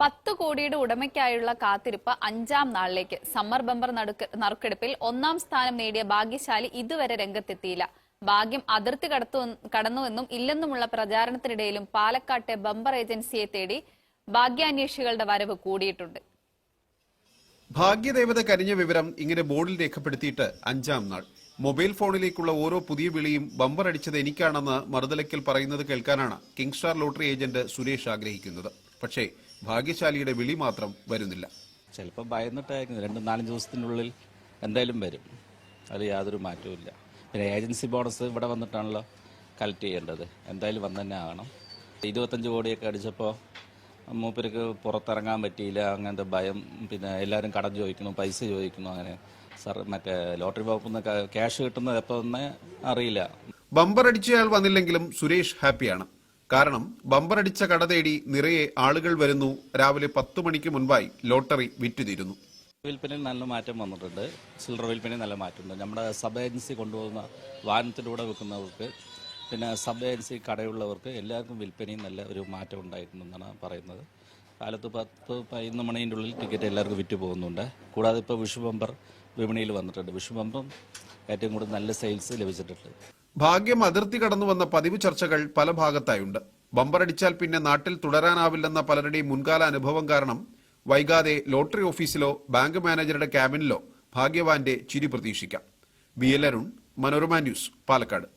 10 കോടിയുടെ ഉടമയ്ക്കായുള്ള കാത്തിരിപ്പ് 5-ാം നാളിലേക്ക്. Summer bumper നറുക്കെടുപ്പിൽ 1-ാം സ്ഥാനം നേടിയ ഭാഗ്യശാലി ഇതുവരെ രംഗത്തെത്തിയില്ല. ഭാഗ്യം അതിർത്തി കടന്നുവെന്നും ഇല്ലെന്നുമുള്ള പ്രചാരണത്തിനിടയിലും പാലക്കാട്ടെ ബമ്പർ ഏജൻസിയെ തേടി ഭാഗ്യാന്വേഷികളുടെ വരവ് കൂടിയിട്ടുണ്ട്. ഭാഗ്യദേവത കരിഞ്ഞ വിവരം ഇങ്ങനെ ബോർഡിൽ രേഖപ്പെടുത്തിയിട്ട് 5-ാം നാൾ. മൊബൈൽ ഫോണിലേക്കുള്ള ഓരോ പുതിയ വിളിയും ബമ്പർ അടിച്ചത് എനിക്കാണെന്ന് മറുതലയ്ക്കൽ പറയുന്നത് കേൾക്കാനാണ് king star lottery agent Suresh ആഗ്രഹിക്കുന്നത്. പക്ഷേ ഭാഗ്യശാലിയുടെ വിളി മാത്രം വരുന്നില്ല. ചിലപ്പോൾ ഭയന്നിട്ടായിരിക്കും 2-4 ദിവസത്തിനുള്ളിൽ എന്തായാലും വരും. അത് യാതൊരു മാറ്റവും. പിന്നെ ഏജൻസി ബോണസ് ഇവിടെ വന്നിട്ടാണല്ലോ കളക്ട് ചെയ്യേണ്ടത്. എന്തായാലും വന്നു തന്നെ ആകണം. 25 കോടിയൊക്കെ അടിച്ചപ്പോൾ മൂപ്പർക്ക് പുറത്തിറങ്ങാൻ പറ്റിയില്ല. അങ്ങനത്തെ ഭയം. പിന്നെ എല്ലാവരും കടം ചോദിക്കുന്നു, പൈസ ചോദിക്കുന്നു. അങ്ങനെ മറ്റേ ലോട്ടറി വകുപ്പിൽ നിന്ന് ക്യാഷ് കിട്ടുന്നത് എപ്പോൾ തന്നെ അറിയില്ല. ബമ്പർ അടിച്ചയാൾ വന്നില്ലെങ്കിലും സുരേഷ് ഹാപ്പിയാണ്. കാരണം ബമ്പർ അടിച്ച കട തേടി നിറയെ ആളുകൾ വരുന്നു. രാവിലെ 10 മണിക്ക് മുൻപായി ലോട്ടറി വിറ്റുതീരുന്നു. വിൽപ്പനയിൽ നല്ല മാറ്റം വന്നിട്ടുണ്ട്. ചില്ലറ വിൽപ്പനയിൽ നല്ല മാറ്റമുണ്ട്. നമ്മുടെ സബ് ഏജൻസി കൊണ്ടുപോകുന്ന വാഹനത്തിലൂടെ വെക്കുന്നവർക്ക്, പിന്നെ സബ് ഏജൻസി കടയുള്ളവർക്ക് എല്ലാവർക്കും വിൽപ്പനയും നല്ല ഒരു മാറ്റം ഉണ്ടായിട്ടുണ്ടെന്നാണ് പറയുന്നത്. കാലത്ത് 10-11 മണിൻ്റെ ഉള്ളിൽ ടിക്കറ്റ് എല്ലാവർക്കും വിറ്റ് പോകുന്നുണ്ട്. കൂടാതെ ഇപ്പോൾ വിഷു ബമ്പർ വിപണിയിൽ വന്നിട്ടുണ്ട്. വിഷു ബമ്പറും ഏറ്റവും കൂടുതൽ നല്ല സെയിൽസ് ലഭിച്ചിട്ടുണ്ട്. ഭാഗ്യം അതിർത്തി കടന്നു വന്ന പതിവ് ചർച്ചകൾ പല ഭാഗത്തായുണ്ട്. ബമ്പർ അടിച്ചാൽ പിന്നെ നാട്ടിൽ തുടരാനാവില്ലെന്ന പലരുടെയും മുൻകാല അനുഭവം കാരണം വൈകാതെ ലോട്ടറി ഓഫീസിലോ ബാങ്ക് മാനേജറുടെ ക്യാബിനിലോ ഭാഗ്യവാന്റെ ചിരി പ്രതീക്ഷിക്കാം. BL Arun, Manorama news, Palakkad.